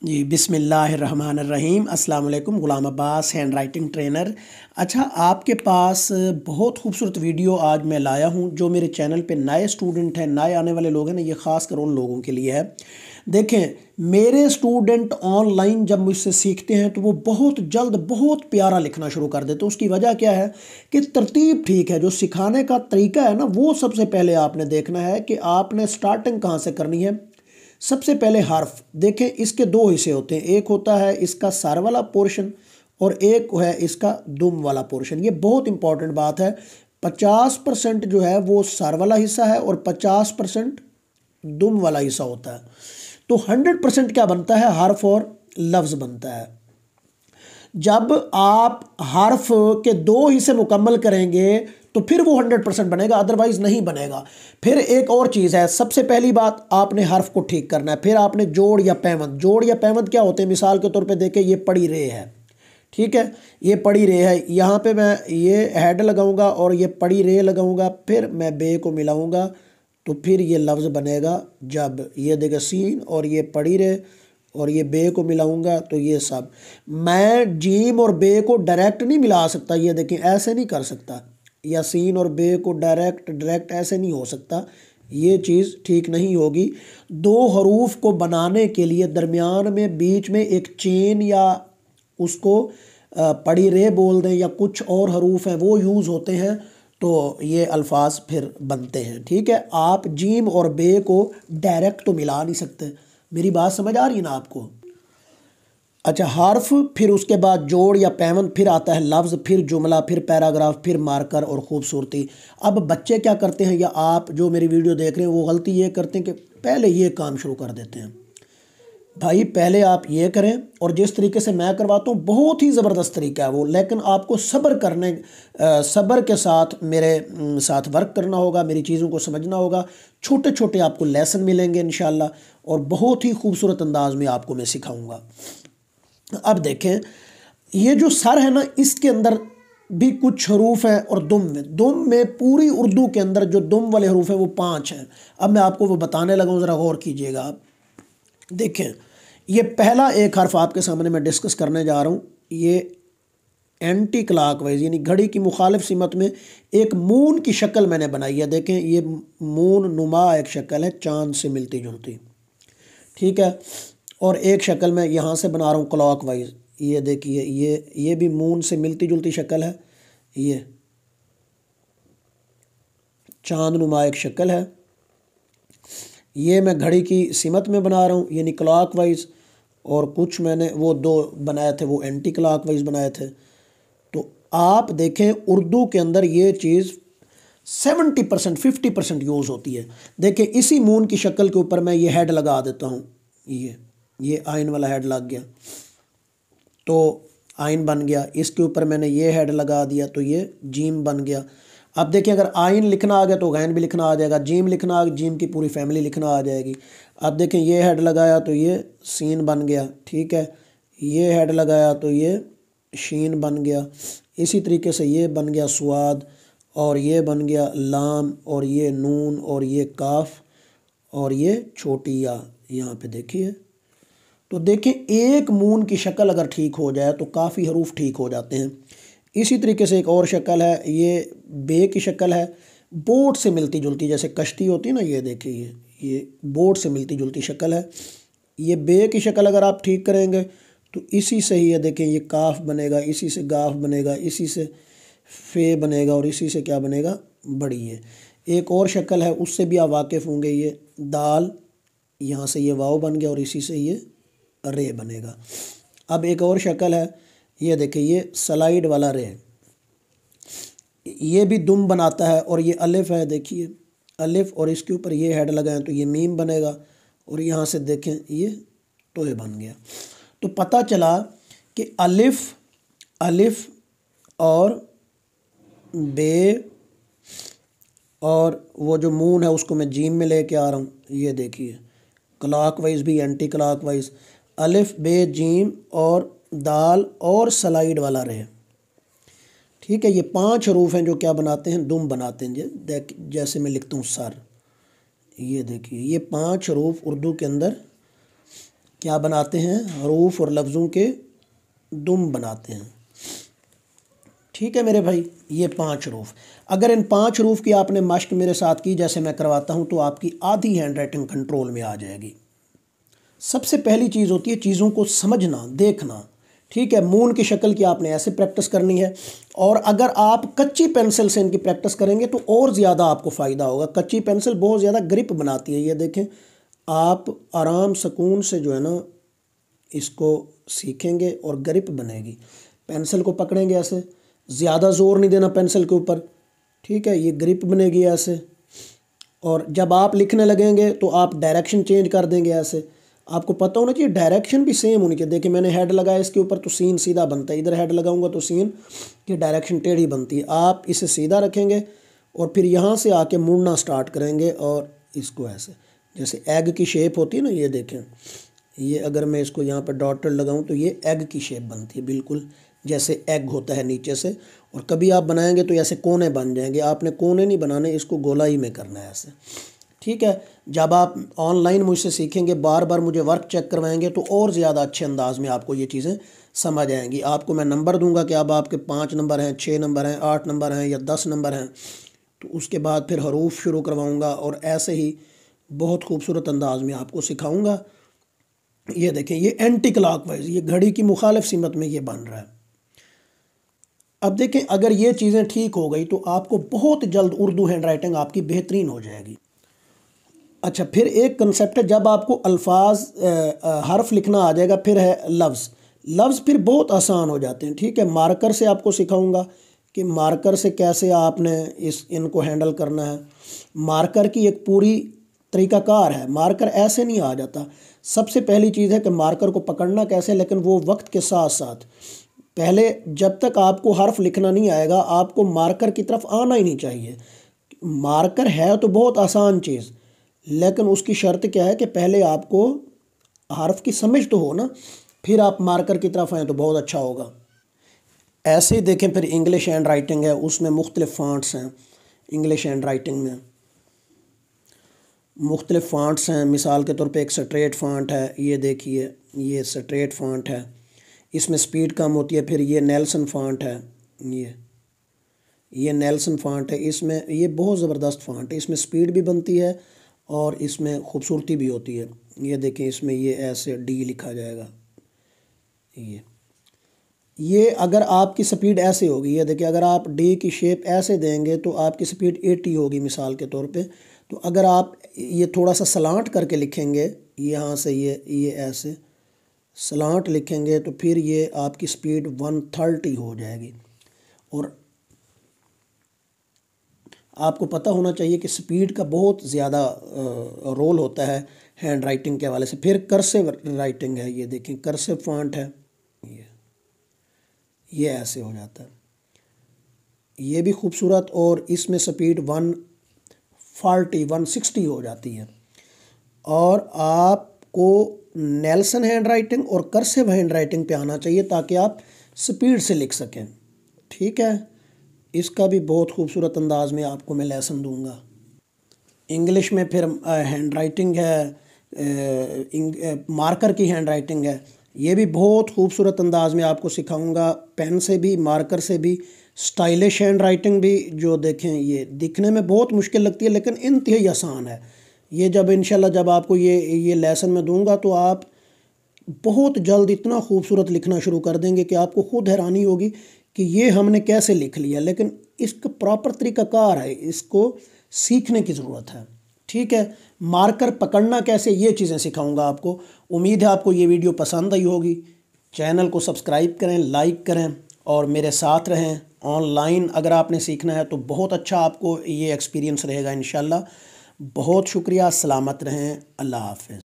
जी बिस्मिल्लाहिर्रहमानिर्रहीम। अस्सलाम वालेकुम। ग़ुलाम अब्बास, हैंड राइटिंग ट्रेनर। अच्छा, आपके पास बहुत खूबसूरत वीडियो आज मैं लाया हूँ जो मेरे चैनल पे नए स्टूडेंट हैं, नए आने वाले लोग हैं ना, ये ख़ास कर उन लोगों के लिए है। देखें, मेरे स्टूडेंट ऑनलाइन जब मुझसे सीखते हैं तो वो बहुत जल्द बहुत प्यारा लिखना शुरू कर देते हैं। उसकी वजह क्या है कि तरतीब ठीक है। जो सिखाने का तरीका है ना, वो सबसे पहले आपने देखना है कि आपने स्टार्टिंग कहाँ से करनी है। सबसे पहले हर्फ देखें, इसके दो हिस्से होते हैं। एक होता है इसका सर वाला पोर्शन और एक है इसका दुम वाला पोर्शन। ये बहुत इंपॉर्टेंट बात है। 50% जो है वो सर वाला हिस्सा है और 50% दुम वाला हिस्सा होता है। तो 100% क्या बनता है? हर्फ और लफ्ज़ बनता है। जब आप हर्फ के दो हिस्से मुकम्मल करेंगे तो फिर वो 100% बनेगा, अदरवाइज नहीं बनेगा। फिर एक और चीज़ है, सबसे पहली बात आपने हर्फ को ठीक करना है। फिर आपने जोड़ या पैमंद। जोड़ या पैमंद क्या होते हैं? मिसाल के तौर पे देखें, ये पड़ी रे है, ठीक है, ये पड़ी रे है। यहाँ पे मैं ये हेड लगाऊंगा और ये पड़ी रे लगाऊंगा, फिर मैं बे को मिलाऊंगा तो फिर ये लफ्ज़ बनेगा जब। ये देखें, सीन और ये पड़ी रे और ये बे को मिलाऊंगा तो ये सब। मैं जीम और बे को डायरेक्ट नहीं मिला सकता, ये देखें, ऐसे नहीं कर सकता। या सीन और बे को डायरेक्ट ऐसे नहीं हो सकता, ये चीज़ ठीक नहीं होगी। दो हरूफ को बनाने के लिए दरमियान में बीच में एक चेन या उसको पड़ी रे बोल दें या कुछ और हरूफ हैं वो यूज़ होते हैं, तो ये अल्फाज फिर बनते हैं। ठीक है, आप जीम और बे को डायरेक्ट तो मिला नहीं सकते। मेरी बात समझ आ रही है ना आपको? अच्छा, हर्फ, फिर उसके बाद जोड़ या पैमंद, फिर आता है लफ्ज़, फिर जुमला, फिर पैराग्राफ, फिर मार्कर और खूबसूरती। अब बच्चे क्या करते हैं या आप जो मेरी वीडियो देख रहे हैं वो गलती ये करते हैं कि पहले ये काम शुरू कर देते हैं। भाई, पहले आप ये करें, और जिस तरीके से मैं करवाता हूँ बहुत ही ज़बरदस्त तरीका है वो, लेकिन आपको सब्र के साथ मेरे साथ वर्क करना होगा, मेरी चीज़ों को समझना होगा। छोटे छोटे आपको लेसन मिलेंगे इंशाल्लाह, और बहुत ही खूबसूरत अंदाज में आपको मैं सिखाऊंगा। अब देखें, ये जो सर है ना, इसके अंदर भी कुछ हरूफ हैं, और दुम में पूरी उर्दू के अंदर जो दुम वाले हरूफ हैं वो 5 हैं। अब मैं आपको वो बताने लगा हूँ, ज़रा गौर कीजिएगा आप। देखें, ये पहला एक हर्फ आपके सामने मैं डिस्कस करने जा रहा हूँ। ये एंटी क्लॉकवाइज यानी घड़ी की मुखालिफ सिमत में एक मून की शक्ल मैंने बनाई है। देखें, ये मून नुमा एक शक्ल है, चांद से मिलती जुलती, ठीक है। और एक शक्ल मैं यहाँ से बना रहा हूँ क्लॉकवाइज। ये देखिए, ये भी मून से मिलती जुलती शक्ल है। ये चांद नुमा एक शक्ल है। ये मैं घड़ी की सिमत में बना रहा हूँ यानी क्लॉकवाइज, और कुछ मैंने वो दो बनाए थे वो एंटी क्लॉकवाइज बनाए थे। तो आप देखें, उर्दू के अंदर ये चीज़ 70% 50% यूज़ होती है। देखें, इसी मून की शक्ल के ऊपर मैं ये हेड लगा देता हूँ। ये आइन वाला हेड लग गया तो आइन बन गया। इसके ऊपर मैंने ये हेड लगा दिया तो ये जीम बन गया। अब देखिए, अगर आइन लिखना आ गया तो गैन भी लिखना आ जाएगा, जीम लिखना आ गया, जीम की पूरी फैमिली लिखना आ जाएगी। अब देखें, ये हेड लगाया तो ये सीन बन गया, ठीक है। ये हेड लगाया तो ये शीन बन गया। इसी तरीके से ये बन गया स्वाद, और ये बन गया लाम, और ये नून, और ये काफ, और ये छोटी या। यहाँ पे देखिए, तो देखें, एक मून की शक्ल अगर ठीक हो जाए तो काफ़ी हरूफ ठीक हो जाते हैं। इसी तरीके से एक और शक्ल है, ये बे की शक्ल है, बोट से मिलती जुलती, जैसे कश्ती होती है ना, ये देखिए, ये बोट से मिलती जुलती शक्ल है। ये बे की शक्ल अगर आप ठीक करेंगे तो इसी से ही, ये देखें, ये काफ बनेगा, इसी से गाफ बनेगा, इसी से फे बनेगा, और इसी से क्या बनेगा? बड़ी है। एक और शक्ल है, उससे भी आप वाकिफ़ होंगे, ये दाल, यहाँ से ये वाव बन गया और इसी से ये रे बनेगा। अब एक और शक्ल है, ये देखिए, ये स्लाइड वाला रे, ये भी दुम बनाता है, और ये अलिफ है, देखिए अलिफ, और इसके ऊपर ये हेड लगाएं तो ये मीम बनेगा, और यहाँ से देखें ये तोहे बन गया। तो पता चला कि अलिफ और बे, और वो जो मून है उसको मैं जीम में लेके आ रहा हूँ। ये देखिए, क्लॉकवाइज भी एंटी क्लॉकवाइज, अलिफ बे जीम और दाल और स्लाइड वाला रे, ठीक है। ये 5 हरूफ हैं जो क्या बनाते हैं? दुम बनाते हैं। जैसे मैं लिखता हूँ सर, ये देखिए, ये 5 हरूफ उर्दू के अंदर क्या बनाते हैं, हरूफ और लफ्ज़ों के दुम बनाते हैं। ठीक है मेरे भाई, ये 5 हरूफ। अगर इन 5 हरूफ की आपने मश्क मेरे साथ की जैसे मैं करवाता हूँ तो आपकी आधी हैंड राइटिंग कंट्रोल में आ जाएगी। सबसे पहली चीज़ होती है चीज़ों को समझना, देखना। ठीक है, मून की शक्ल की आपने ऐसे प्रैक्टिस करनी है। और अगर आप कच्ची पेंसिल से इनकी प्रैक्टिस करेंगे तो और ज़्यादा आपको फ़ायदा होगा। कच्ची पेंसिल बहुत ज़्यादा ग्रिप बनाती है। ये देखें, आप आराम सुकून से जो है ना इसको सीखेंगे और ग्रिप बनेगी। पेंसिल को पकड़ेंगे ऐसे, ज़्यादा ज़ोर नहीं देना पेंसिल के ऊपर। ठीक है, ये ग्रिप बनेगी ऐसे। और जब आप लिखने लगेंगे तो आप डायरेक्शन चेंज कर देंगे ऐसे। आपको पता होना चाहिए डायरेक्शन भी सेम होनी चाहिए। देखिए मैंने हेड लगाया इसके ऊपर तो सीन सीधा बनता है, इधर हेड लगाऊंगा तो सीन की डायरेक्शन टेढ़ी बनती है। आप इसे सीधा रखेंगे और फिर यहाँ से आके मुड़ना स्टार्ट करेंगे और इसको ऐसे, जैसे एग की शेप होती है ना, ये देखें, ये अगर मैं इसको यहाँ पर डॉटेड लगाऊँ तो ये एग की शेप बनती है, बिल्कुल जैसे एग होता है नीचे से। और कभी आप बनाएंगे तो ऐसे कोने बन जाएंगे। आपने कोने नहीं बनाने, इसको गोलाई में करना है ऐसे। ठीक है, जब आप ऑनलाइन मुझसे सीखेंगे, बार बार मुझे वर्क चेक करवाएंगे तो और ज़्यादा अच्छे अंदाज में आपको ये चीज़ें समझ आएंगी। आपको मैं नंबर दूंगा कि अब आपके 5 नंबर हैं, 6 नंबर हैं, 8 नंबर हैं या 10 नंबर हैं, तो उसके बाद फिर हरूफ शुरू करवाऊँगा और ऐसे ही बहुत खूबसूरत अंदाज में आपको सिखाऊँगा। ये देखें, ये एंटी क्लॉकवाइज, ये घड़ी की मुखालिफ सिमत में ये बन रहा है। अब देखें, अगर ये चीज़ें ठीक हो गई तो आपको बहुत जल्द उर्दू हैंड राइटिंग आपकी बेहतरीन हो जाएगी। अच्छा, फिर एक कंसेप्ट है, जब आपको अल्फाज हर्फ लिखना आ जाएगा, फिर है लफ्ज़। लफ्ज़ फिर बहुत आसान हो जाते हैं। ठीक है, मार्कर से आपको सिखाऊंगा कि मार्कर से कैसे आपने इनको हैंडल करना है। मार्कर की एक पूरी तरीक़ाकार है, मार्कर ऐसे नहीं आ जाता। सबसे पहली चीज़ है कि मार्कर को पकड़ना कैसे, लेकिन वो वक्त के साथ साथ पहले जब तक आपको हर्फ लिखना नहीं आएगा आपको मार्कर की तरफ आना ही नहीं चाहिए। मार्कर है तो बहुत आसान चीज़, लेकिन उसकी शर्त क्या है कि पहले आपको हर्फ की समझ तो हो ना, फिर आप मार्कर की तरफ आएँ तो बहुत अच्छा होगा। ऐसे ही देखें, फिर इंग्लिश हैंड राइटिंग है, उसमें मुख्तलिफ़ फ़ॉन्ट्स हैं। इंग्लिश हैंड राइटिंग में मुख्तलिफ़ फ़ॉन्ट्स हैं। मिसाल के तौर पे एक स्ट्रेट फ़ॉन्ट है, ये देखिए, ये स्ट्रेट फ़ॉन्ट है, इसमें स्पीड कम होती है। फिर ये नेल्सन फ़ॉन्ट है, ये नेल्सन फ़ॉन्ट है, इसमें ये बहुत ज़बरदस्त फ़ॉन्ट है, इसमें स्पीड भी बनती है और इसमें खूबसूरती भी होती है। ये देखें, इसमें ये ऐसे डी लिखा जाएगा। ये अगर आपकी स्पीड ऐसे होगी, ये देखिए, अगर आप डी की शेप ऐसे देंगे तो आपकी स्पीड 80 होगी मिसाल के तौर पे। तो अगर आप ये थोड़ा सा सलांट करके लिखेंगे, यहाँ से ये ऐसे सलांट लिखेंगे तो फिर ये आपकी स्पीड 130 हो जाएगी। और आपको पता होना चाहिए कि स्पीड का बहुत ज़्यादा रोल होता है हैंड राइटिंग के हवाले से। फिर कर्सिव राइटिंग है, ये देखें, कर्सिव फॉन्ट है, ये ऐसे हो जाता है, ये भी खूबसूरत। और इसमें स्पीड 160 हो जाती है। और आपको नेल्सन हैंड राइटिंग और कर्सिव हैंड राइटिंग पे आना चाहिए ताकि आप स्पीड से लिख सकें। ठीक है, इसका भी बहुत खूबसूरत अंदाज में आपको मैं लेसन दूंगा। इंग्लिश में फिर हैंड राइटिंग है, मार्कर की हैंड राइटिंग है, ये भी बहुत खूबसूरत अंदाज में आपको सिखाऊंगा। पेन से भी, मार्कर से भी, स्टाइलिश हैंड राइटिंग भी। जो देखें, ये दिखने में बहुत मुश्किल लगती है लेकिन इंतहाई आसान है। ये जब इंशाल्लाह जब आपको ये लेसन मैं दूंगा तो आप बहुत जल्द इतना खूबसूरत लिखना शुरू कर देंगे कि आपको खुद हैरानी होगी कि ये हमने कैसे लिख लिया। लेकिन इसका प्रॉपर तरीक़ाकार है, इसको सीखने की ज़रूरत है। ठीक है, मार्कर पकड़ना कैसे, ये चीज़ें सिखाऊंगा आपको। उम्मीद है आपको ये वीडियो पसंद आई होगी। चैनल को सब्सक्राइब करें, लाइक करें और मेरे साथ रहें। ऑनलाइन अगर आपने सीखना है तो बहुत अच्छा आपको ये एक्सपीरियंस रहेगा इंशाल्लाह। बहुत शुक्रिया, सलामत रहें, अल्लाह हाफ़िज़।